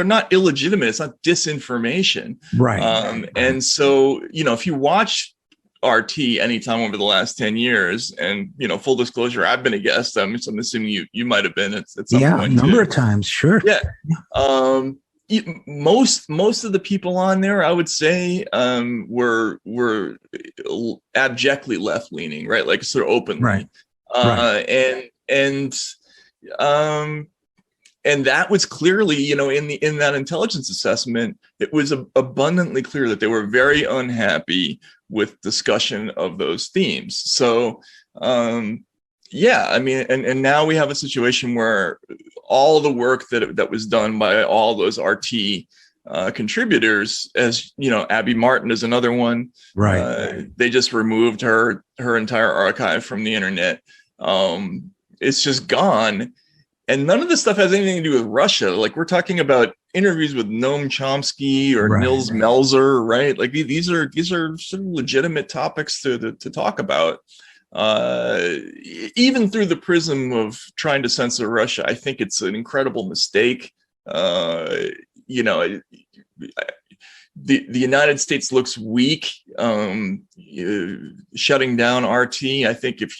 they're not illegitimate. It's not disinformation. Right. And so, if you watch RT anytime over the last 10 years, and, full disclosure, I've been a guest. So I'm assuming you might have been at some point a number too. of times. Sure. Yeah. Most of the people on there, I would say, were abjectly left leaning, right? Like sort of openly. Right. And that was clearly, in that intelligence assessment, it was abundantly clear that they were very unhappy with discussion of those themes. So, yeah, I mean, and now we have a situation where all the work that was done by all those RT contributors, as Abby Martin is another one. Right. They just removed her entire archive from the internet. It's just gone. And none of this stuff has anything to do with Russia. Like, we're talking about interviews with Noam Chomsky or Nils Melzer, right? Like, these are sort of legitimate topics to talk about. Even through the prism of trying to censor Russia, I think it's an incredible mistake. The United States looks weak shutting down RT. I think if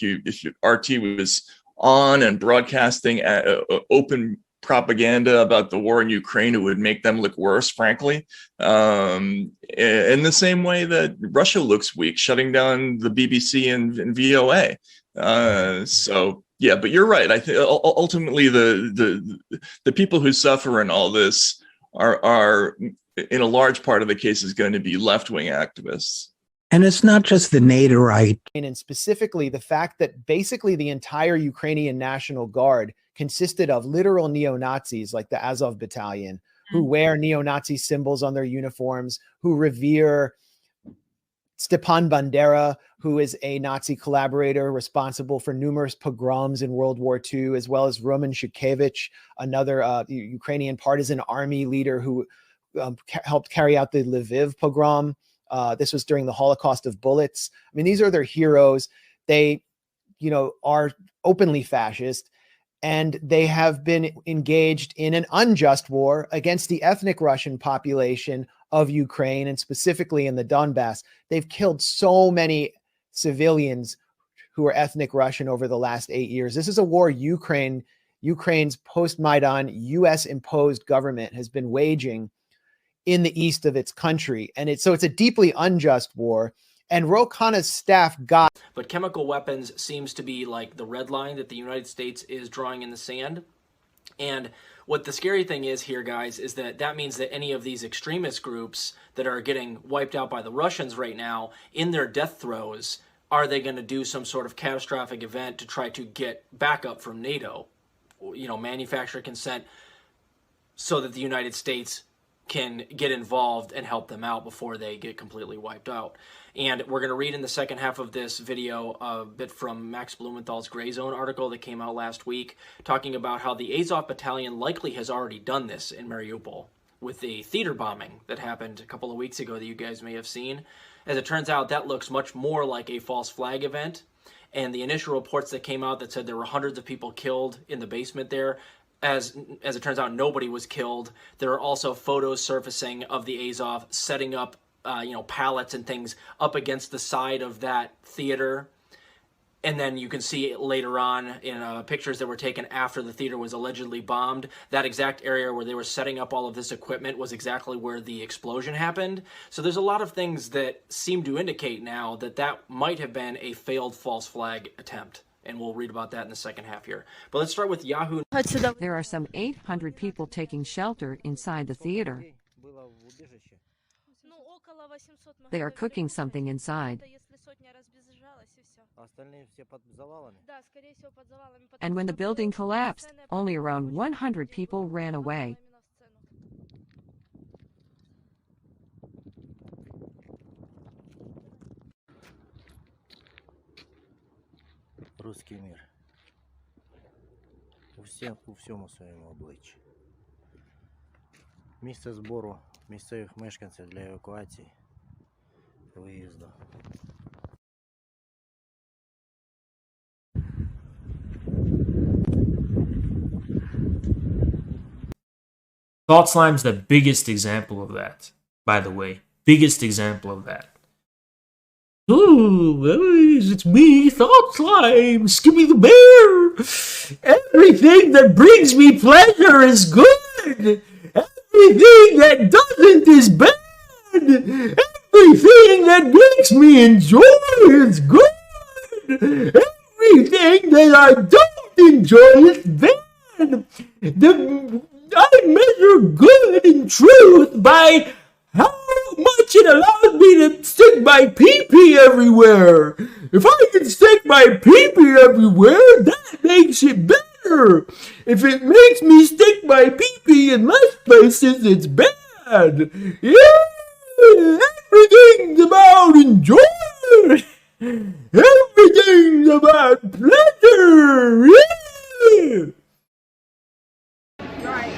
RT was on and broadcasting open propaganda about the war in Ukraine, it would make them look worse, frankly. In the same way that Russia looks weak, shutting down the BBC and VOA. So yeah, but you're right. I think ultimately the people who suffer in all this are in a large part of the case is going to be left-wing activists. And it's not just the Naderite. And specifically the fact that basically the entire Ukrainian National Guard consisted of literal neo-Nazis like the Azov Battalion, who wear neo-Nazi symbols on their uniforms, who revere Stepan Bandera, who is a Nazi collaborator responsible for numerous pogroms in World War II, as well as Roman Shukevich, another Ukrainian partisan army leader who helped carry out the Lviv pogrom. This was during the Holocaust of Bullets. I mean, these are their heroes. They, are openly fascist, and they have been engaged in an unjust war against the ethnic Russian population of Ukraine, and specifically in the Donbass. They've killed so many civilians who are ethnic Russian over the last 8 years. This is a war Ukraine's post-Maidan US-imposed government has been waging in the east of its country. And it's a deeply unjust war. And Ro Khanna's staff got. But chemical weapons seems to be like the red line that the United States is drawing in the sand. And what the scary thing is here, guys, is that means that any of these extremist groups that are getting wiped out by the Russians right now in their death throes, are they going to do some sort of catastrophic event to try to get backup from NATO? Manufacture consent so that the United States can get involved and help them out before they get completely wiped out. And we're going to read in the second half of this video a bit from Max Blumenthal's Gray Zone article that came out last week, talking about how the Azov Battalion likely has already done this in Mariupol with the theater bombing that happened a couple of weeks ago that you guys may have seen. As it turns out, that looks much more like a false flag event. And the initial reports that came out that said there were hundreds of people killed in the basement there, as it turns out, nobody was killed. There are also photos surfacing of the Azov setting up, pallets and things up against the side of that theater. And then you can see later on in pictures that were taken after the theater was allegedly bombed, that exact area where they were setting up all of this equipment was exactly where the explosion happened. So there's a lot of things that seem to indicate now that might have been a failed false flag attempt. And we'll read about that in the second half here. But let's start with Yahoo. There are some 800 people taking shelter inside the theater. They are cooking something inside. And when the building collapsed, only around 100 people ran away. Руський мир. У всьому своєму обличчі. Місце збору місцевих мешканців для евакуації та виїзду. Thought Slime's the biggest example of that, by the way. Biggest example of that. Oh, it's me, Thought Slime, Skippy the Bear. Everything that brings me pleasure is good. Everything that doesn't is bad. Everything that makes me enjoy is good. Everything that I don't enjoy is bad. I measure good and truth by how much it allows me to stick my pee-pee everywhere. If I can stick my pee-pee everywhere, that makes it better. If it makes me stick my pee-pee in less places, it's bad. Yeah, everything's about enjoyment. Everything's about pleasure. Yeah.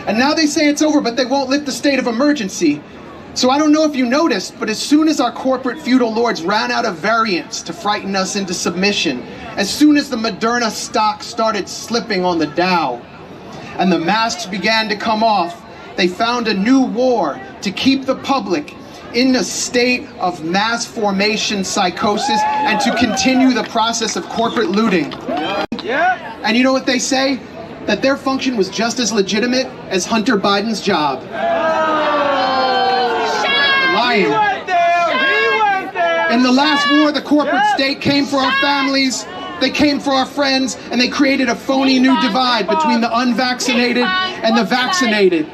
And now they say it's over, but they won't lift the state of emergency. So I don't know if you noticed, but as soon as our corporate feudal lords ran out of variants to frighten us into submission, as soon as the Moderna stock started slipping on the Dow, and the masks began to come off, they found a new war to keep the public in a state of mass formation psychosis and to continue the process of corporate looting. And you know what they say? That their function was just as legitimate as Hunter Biden's job. Lying. In the last war, the corporate state came for our families, they came for our friends, and they created a phony new divide between the unvaccinated and the vaccinated.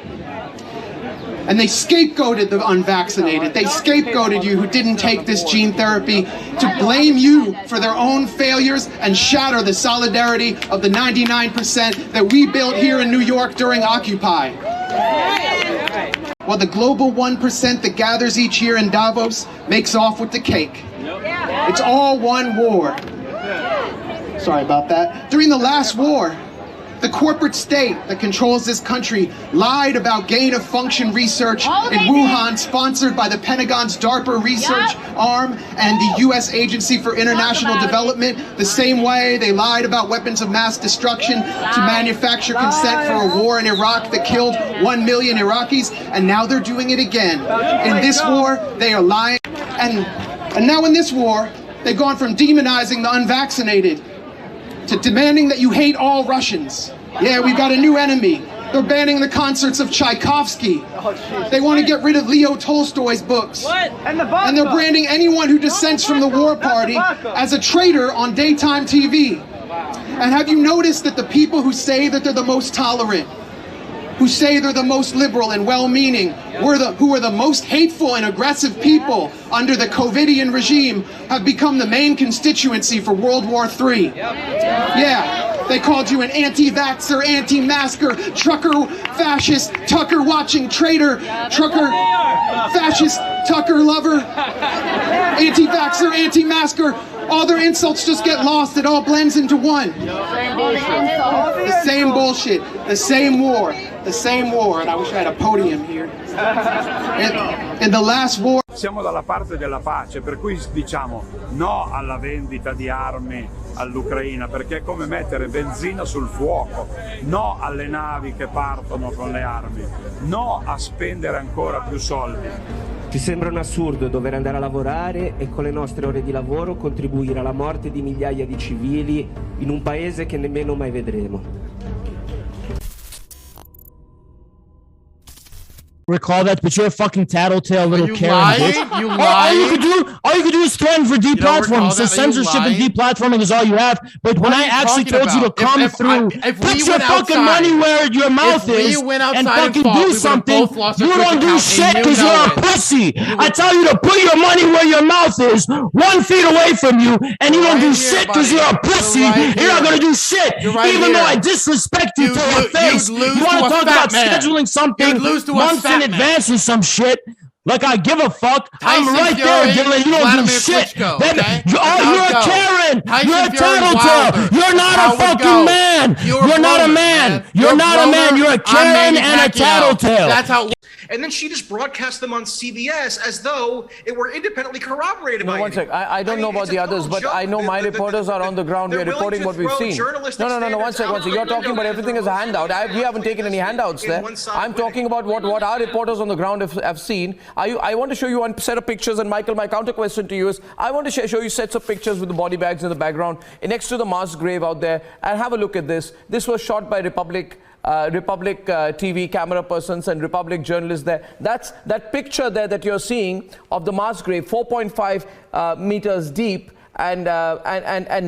And they scapegoated the unvaccinated. They scapegoated you who didn't take this gene therapy to blame you for their own failures and shatter the solidarity of the 99% that we built here in New York during Occupy. While the global 1% that gathers each year in Davos makes off with the cake. It's all one war. Sorry about that. During the last war, the corporate state that controls this country lied about gain-of-function research in Wuhan, sponsored by the Pentagon's DARPA research arm and the U.S. Agency for International Development, the same way they lied about weapons of mass destruction to manufacture consent for a war in Iraq that killed 1 million Iraqis, and now they're doing it again. In this war, they are lying, and now in this war, they've gone from demonizing the unvaccinated to demanding that you hate all Russians. Yeah, we've got a new enemy. They're banning the concerts of Tchaikovsky. They want to get rid of Leo Tolstoy's books. And they're branding anyone who dissents from the war party as a traitor on daytime TV. And have you noticed that the people who say that they're the most tolerant, who say they're the most liberal and well-meaning, who are the most hateful and aggressive people under the COVIDian regime, have become the main constituency for World War III. Yeah, they called you an anti-vaxxer, anti-masker, trucker, fascist, Tucker-watching traitor, trucker, fascist, Tucker lover, anti-vaxxer, anti-masker. All their insults just get lost. It all blends into one. The same bullshit. The same war. The same war. And I wish I had a podium here. In the last war. Siamo dalla parte della pace, per cui diciamo no alla vendita di armi all'Ucraina, perché è come mettere benzina sul fuoco, no alle navi che partono con le armi, no a spendere ancora più soldi. Ci sembra un assurdo dover andare a lavorare e con le nostre ore di lavoro contribuire alla morte di migliaia di civili in un paese che nemmeno mai vedremo. Recall that, but you're a fucking tattletale little Karen lying? bitch. You All lying? you could do is threaten for deplatforming. So that? censorship and deplatforming is all you have. But when What are I you actually talking told you to about? come If through, put we your went fucking outside- money where your mouth if we is went and outside and fucking fought, we do would've something, both lost our you Twitch don't do account, shit and you because you're know a it. pussy. I tell you to put your money where your mouth is, 1 feet away from you, and you don't right do here, shit because buddy. you're a pussy. You're right You're not here. gonna do shit. You're right Even though here. I disrespect you You'd to your lo- face. you'd lose You want to to a talk fat about man. scheduling something You'd lose to a months fat in man. advance or some shit. Like I give a fuck. I'm Tyson right Fury, there, Dylan. You don't Vladimir do shit. Klitschko, Then- okay? you're That's how it a goes. Karen. Tyson You're a Fury, tattletale. Wilder. You're not That's how a it fucking goes. man. You're You're not a Broner, man. man. You're not a man. You're a I'm Karen Manny and a Pacquiao. tattletale. That's how. and then she just broadcast them on CBS as though it were independently corroborated by one sec. I don't know about the others, but I know my reporters are on the ground. We're reporting what we've seen. No. One sec. You're talking about everything as a handout. We haven't taken any handouts there. I'm talking about what our reporters on the ground have seen. I want to show you one set of pictures, and Michael, my counter question to you is, I want to show you sets of pictures with the body bags in the background next to the mass grave out there, and have a look at this. This was shot by Republic TV camera persons and Republic journalists there. That picture there that you're seeing of the mass grave, 4.5 meters deep, and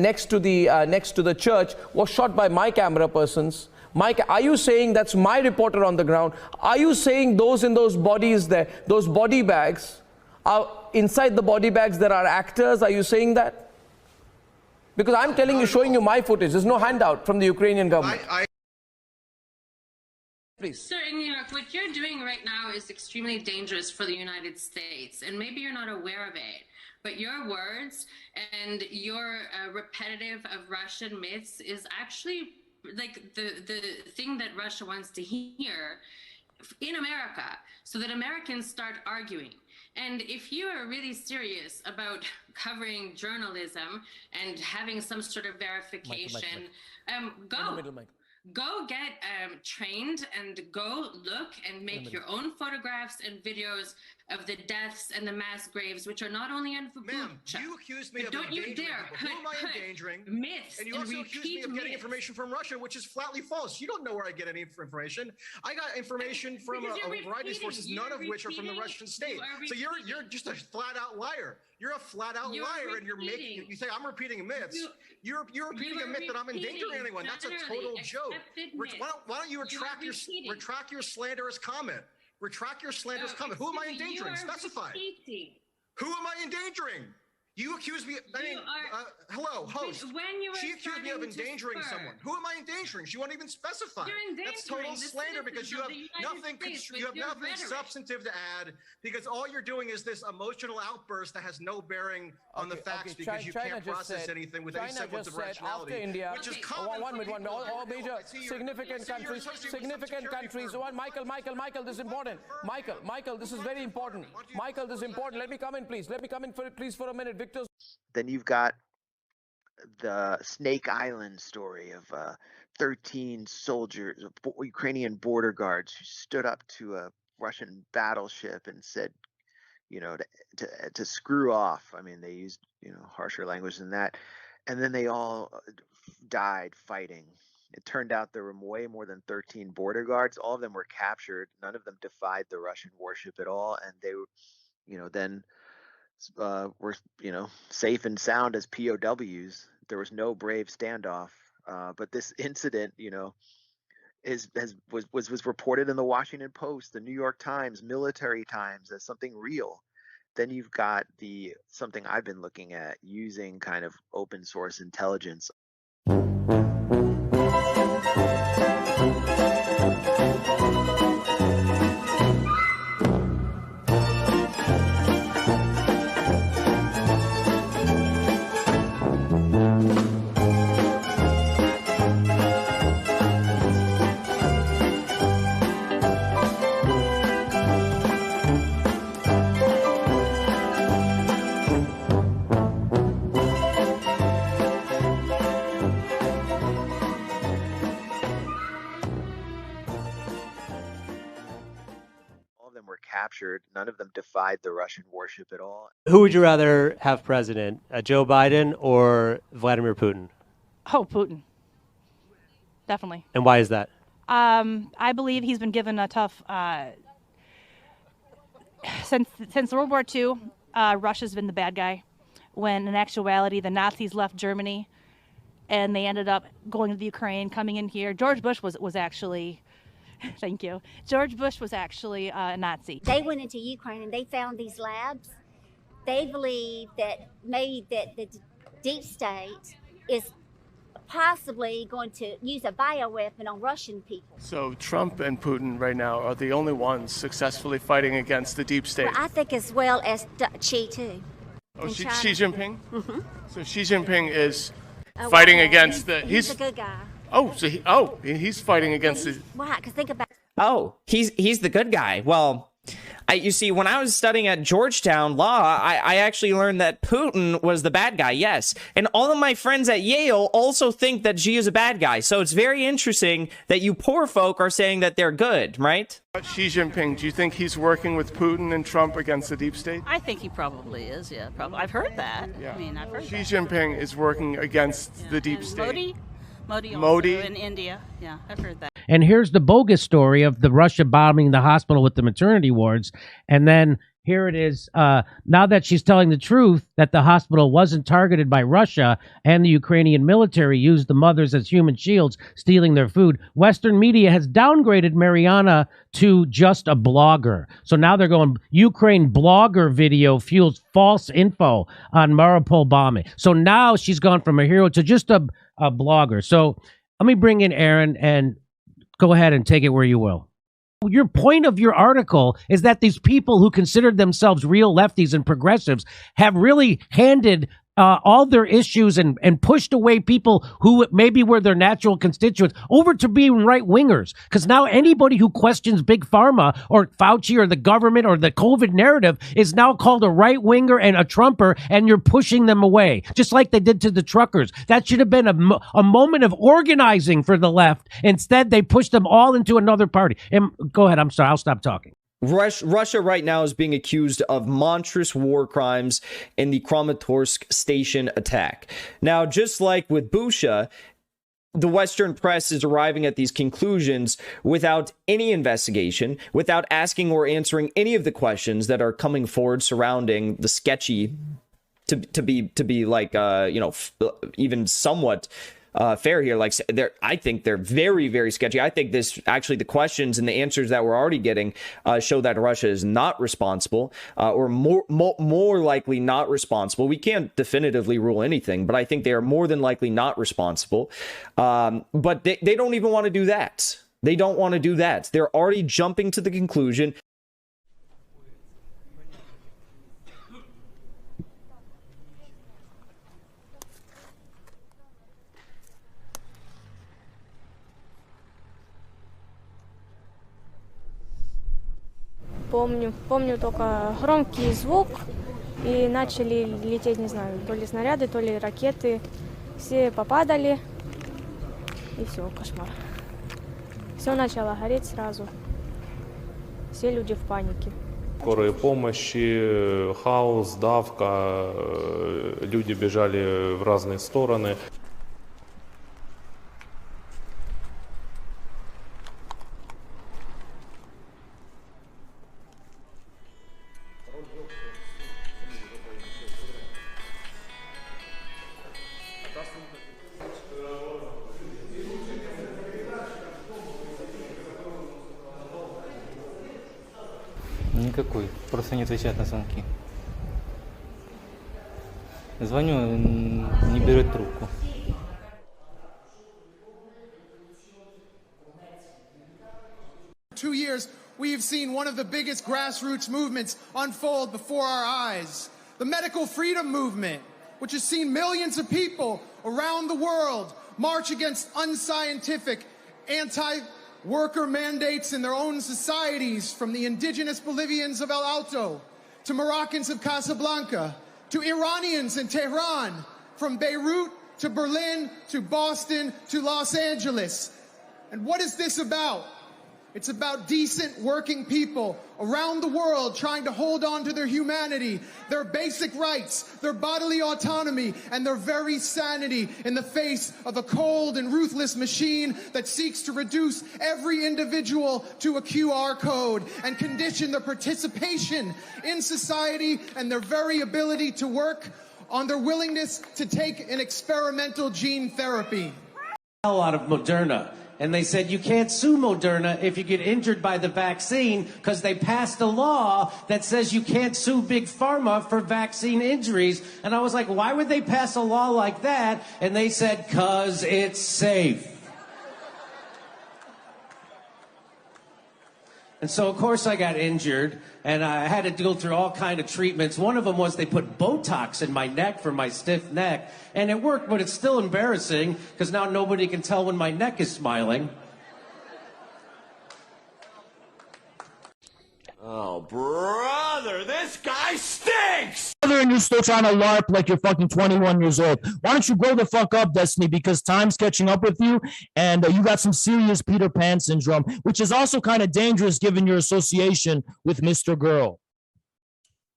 next to the church, was shot by my camera persons. Mike, are you saying that's my reporter on the ground? Are you saying those in those bodies there, those body bags, are inside the body bags there are actors? Are you saying that? Because I'm telling you, showing you my footage. There's no handout from the Ukrainian government. Please. Sir, in New York, what you're doing right now is extremely dangerous for the United States, and maybe you're not aware of it, but your words and your repetitive of Russian myths is actually like the thing that Russia wants to hear in America, so that Americans start arguing. And if you are really serious about covering journalism and having some sort of verification, go get trained and go look and make your own photographs and videos of the deaths and the mass graves, which are not only in Ma'am, you accused me of don't you endangering dare people. Who am I endangering? Myths and you also accused me of getting information from Russia, which is flatly false. You don't know where I get any information. I got information from a variety of sources, none of which are from the Russian state. So you're just a flat-out liar. You're a flat-out liar, and you say I'm repeating myths. You're repeating a myth that I'm endangering anyone. That's a total joke. Why don't you retract your slanderous comment? Retract your slanderous comment. Who am I endangering? Specify. Who am I endangering? You accuse me. Hello, host. She accused me of endangering someone. Who am I endangering? She won't even specify. That's total slander because you have nothing. You have nothing substantive to add because all you're doing is this emotional outburst that has no bearing on the facts because you can't process anything with any semblance of rationality. After India, which is common. All major significant countries. Michael, this is important. Michael, this is very important. Michael, this is important. Let me come in, please. Let me come in, please, for a minute. Victor. Then you've got the Snake Island story of 13 soldiers, Ukrainian border guards, who stood up to a Russian battleship and said, to screw off. I mean, they used, harsher language than that. And then they all died fighting. It turned out there were way more than 13 border guards. All of them were captured. None of them defied the Russian warship at all. And they, then were safe and sound as POWs. There was no brave standoff, but this incident was reported in the Washington Post, the New York Times, Military Times as something real. Then you've got something I've been looking at, using kind of open source intelligence. Captured. None of them defied the Russian warship at all. Who would you rather have president, Joe Biden or Vladimir Putin? Oh, Putin. Definitely. And why is that? I believe he's been given a tough... Since World War II, Russia's been the bad guy, when in actuality the Nazis left Germany and they ended up going to the Ukraine, coming in here. George Bush was actually... Thank you. George Bush was actually a Nazi. They went into Ukraine and they found these labs. They believe that maybe that the deep state is possibly going to use a bioweapon on Russian people. So Trump and Putin right now are the only ones successfully fighting against the deep state. Well, I think as well as Xi too. Oh, Xi Jinping? Mm-hmm. So Xi Jinping is fighting against he's a good guy. Oh, so he's fighting against the... Why? Because think about... Oh, he's the good guy. Well, You see, when I was studying at Georgetown Law, I actually learned that Putin was the bad guy, yes. And all of my friends at Yale also think that Xi is a bad guy. So it's very interesting that you poor folk are saying that they're good, right? Xi Jinping, do you think he's working with Putin and Trump against the deep state? I think he probably is, yeah. Probably. I've heard that. Yeah. I mean, I've heard Xi that. Jinping is working against the deep And state. Modi also Modi? in India. Yeah, I've heard that. And here's the bogus story of the Russia bombing the hospital with the maternity wards. And then here it is. Now that she's telling the truth that the hospital wasn't targeted by Russia and the Ukrainian military used the mothers as human shields, stealing their food, Western media has downgraded Mariana to just a blogger. So now they're going, Ukraine blogger video fuels false info on Mariupol bombing. So now she's gone from a hero to just a blogger. So let me bring in Aaron and go ahead and take it where you will. Your point of your article is that these people who considered themselves real lefties and progressives have really handed all their issues and pushed away people who maybe were their natural constituents over to being right-wingers. Because now anybody who questions Big Pharma or Fauci or the government or the COVID narrative is now called a right-winger and a Trumper, and you're pushing them away, just like they did to the truckers. That should have been a moment of organizing for the left. Instead, they pushed them all into another party. And go ahead. I'm sorry. I'll stop talking. Russia right now is being accused of monstrous war crimes in the Kramatorsk station attack. Now, just like with Busha, the Western press is arriving at these conclusions without any investigation, without asking or answering any of the questions that are coming forward surrounding the sketchy, to be like even somewhat fair here. Like, I think they're very, very sketchy. I think the questions and the answers that we're already getting show that Russia is not responsible, or more likely not responsible. We can't definitively rule anything, but I think they are more than likely not responsible. But they don't even want to do that. They don't want to do that. They're already jumping to the conclusion. Помню только громкий звук, и начали лететь, не знаю, то ли снаряды, то ли ракеты. Все попадали, и все, кошмар. Все начало гореть сразу. Все люди в панике. Скорой помощи, хаос, давка, люди бежали в разные стороны. Никакой, просто не отвечает на звонки. Звоню, не берет трубку. For 2 years, we have seen one of the biggest grassroots movements unfold before our eyes. The medical freedom movement, which has seen millions of people around the world march against unscientific, anti-worker mandates in their own societies, from the indigenous Bolivians of El Alto to Moroccans of Casablanca to Iranians in Tehran, from Beirut to Berlin to Boston to Los Angeles. And what is this about? It's about decent working people around the world trying to hold on to their humanity, their basic rights, their bodily autonomy, and their very sanity in the face of a cold and ruthless machine that seeks to reduce every individual to a QR code and condition their participation in society and their very ability to work on their willingness to take an experimental gene therapy. Out of Moderna. And they said you can't sue Moderna if you get injured by the vaccine because they passed a law that says you can't sue Big Pharma for vaccine injuries. And I was like, why would they pass a law like that? And they said, 'cause it's safe. And so, of course, I got injured, and I had to go through all kind of treatments. One of them was they put Botox in my neck for my stiff neck, and it worked, but it's still embarrassing because now nobody can tell when my neck is smiling. Oh, brother, this guy stinks! And you're still trying to LARP like you're fucking 21 years old. Why don't you grow the fuck up, Destiny? Because time's catching up with you, and you got some serious Peter Pan syndrome, which is also kind of dangerous given your association with Mr. Girl.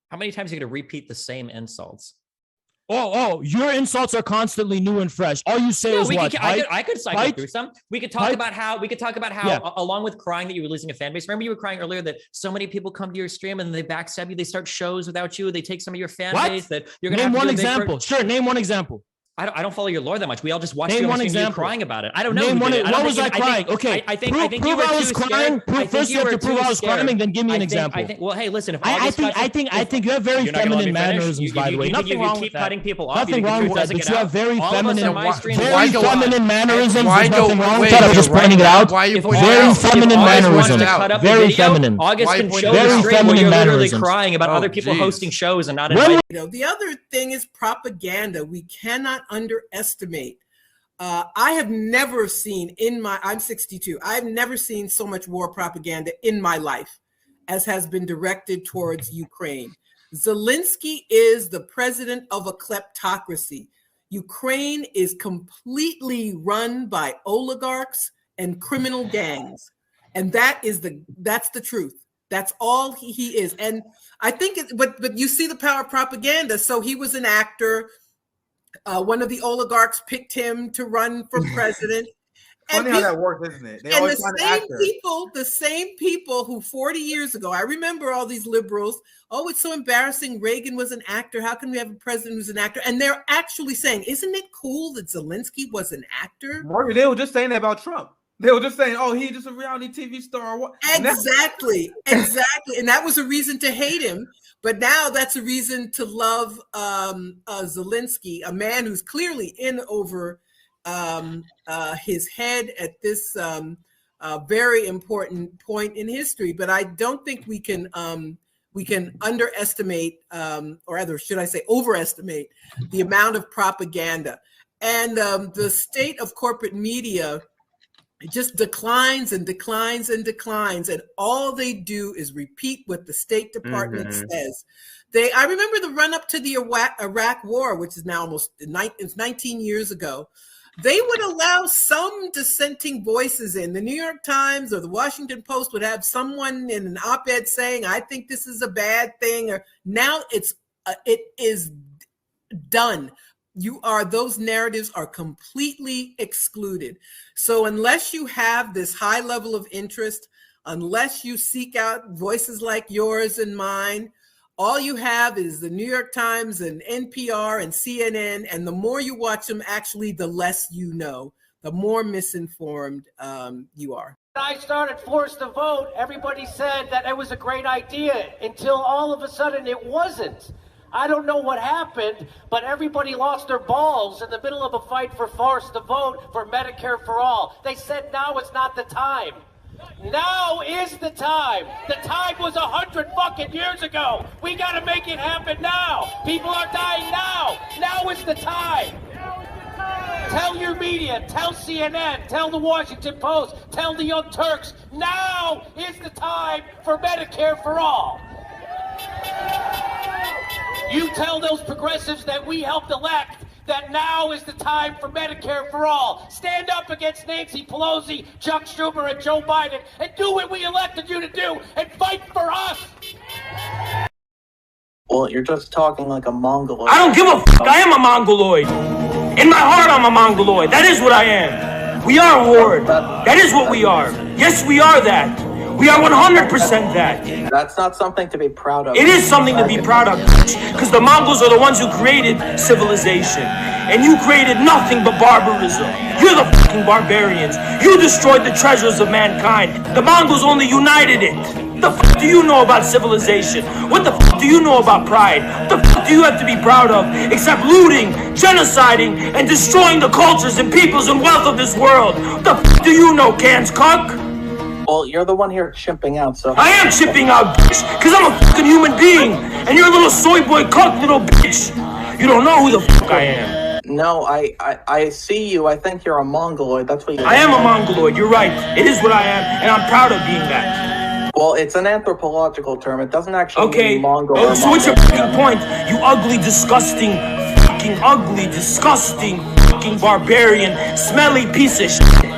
How many times are you going to repeat the same insults? Oh, your insults are constantly new and fresh. All you say is what? I could cycle through some. We could talk about how Yeah. along with crying that you were losing a fan base. Remember you were crying earlier that so many people come to your stream and they backstab you. They start shows without you. They take some of your fan base that you're going to name one example. Sure, name one example. I don't follow your lore that much. We all just watch Name you one on stream example. crying about it. I don't know. Name who one. did it. What was I crying? Okay, I think prove you were I was too crying. scared. First, you have to prove I was crying, and then give me an example. Well, hey, listen. If I think you have very feminine mannerisms, by the way. Nothing wrong with that. Cutting people off. Nothing wrong with that. But you have very feminine mannerisms. Why There's nothing wrong with that. I'm just pointing it out. Very feminine mannerisms. Very feminine. August can show very the stream where feminine you're literally mannerisms. crying about other people hosting shows and not inviting. The other thing is propaganda. We cannot underestimate. I have never seen I'm 62. I've never seen so much war propaganda in my life as has been directed towards Ukraine. Zelensky is the president of a kleptocracy. Ukraine is completely run by oligarchs and criminal gangs. And that's the truth. That's all he is. And I think, but you see the power of propaganda. So he was an actor. One of the oligarchs picked him to run for president. Funny how that works, isn't it? And the same people who 40 years ago, I remember all these liberals, oh, it's so embarrassing. Reagan was an actor. How can we have a president who's an actor? And they're actually saying, isn't it cool that Zelensky was an actor? Morgan, they were just saying that about Trump. They were just saying, oh, he's just a reality TV star. What? Exactly. And that was a reason to hate him. But now that's a reason to love Zelensky, a man who's clearly in over his head at this very important point in history. But I don't think we can underestimate, or rather, should I say, overestimate the amount of propaganda. And the state of corporate media just declines and declines and declines, and all they do is repeat what the State Department says. I remember the run up to the Iraq War, which is now almost 19 years ago. They would allow some dissenting voices in. The New York Times or the Washington Post would have someone in an op-ed saying, "I think this is a bad thing." Or now it is done. Those narratives are completely excluded. So unless you have this high level of interest, unless you seek out voices like yours and mine, all you have is the New York Times and NPR and CNN. And the more you watch them, actually, the less you know, the more misinformed you are. When I started Forced to Vote, everybody said that it was a great idea until all of a sudden it wasn't. I don't know what happened, but everybody lost their balls in the middle of a fight for Forced to Vote for Medicare for All. They said now is not the time. Now is the time. The time was 100 fucking years ago. We gotta make it happen now. People are dying now. Now is the time. Tell your media, tell CNN, tell the Washington Post, tell the Young Turks, now is the time for Medicare for All. You tell those progressives that we helped elect that now is the time for Medicare for All. Stand up against Nancy Pelosi, Chuck Schumer, and Joe Biden, and do what we elected you to do, and fight for us. Well, you're just talking like a Mongoloid. I don't give a fuck. I am a Mongoloid. In my heart, I'm a Mongoloid. That is what I am. We are a horde. That is what we are. Yes, we are that. We are 100% that. That's not something to be proud of. It is something to be proud of, because the Mongols are the ones who created civilization. And you created nothing but barbarism. You're the fucking barbarians. You destroyed the treasures of mankind. The Mongols only united it. What the fuck do you know about civilization? What the fuck do you know about pride? What the fuck do you have to be proud of? Except looting, genociding, and destroying the cultures and peoples and wealth of this world. What the fuck do you know, Cans Cuck? Well, you're the one here chipping out, so... I am chipping out, bitch, because I'm a fucking human being, and you're a little soy boy cuck, little bitch. You don't know who the fuck I am. No, I see you. I think you're a Mongoloid. That's what you... I am a Mongoloid, you're right. It is what I am, and I'm proud of being that. Well, it's an anthropological term. It doesn't actually Okay. mean Mongol. or So what's your Mongolian. fucking point? You ugly, disgusting, fucking barbarian, smelly piece of shit.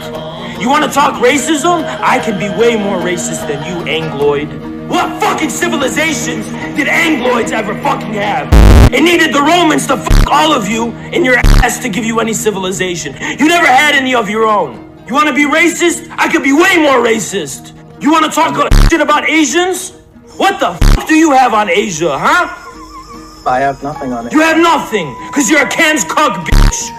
You want to talk racism? I can be way more racist than you, Angloid. What fucking civilizations did Angloids ever fucking have? It needed the Romans to fuck all of you in your ass to give you any civilization. You never had any of your own. You want to be racist? I could be way more racist. You want to talk shit about Asians? What the fuck do you have on Asia, huh? I have nothing on it. You have nothing, because you're a Kan's cuck, bitch.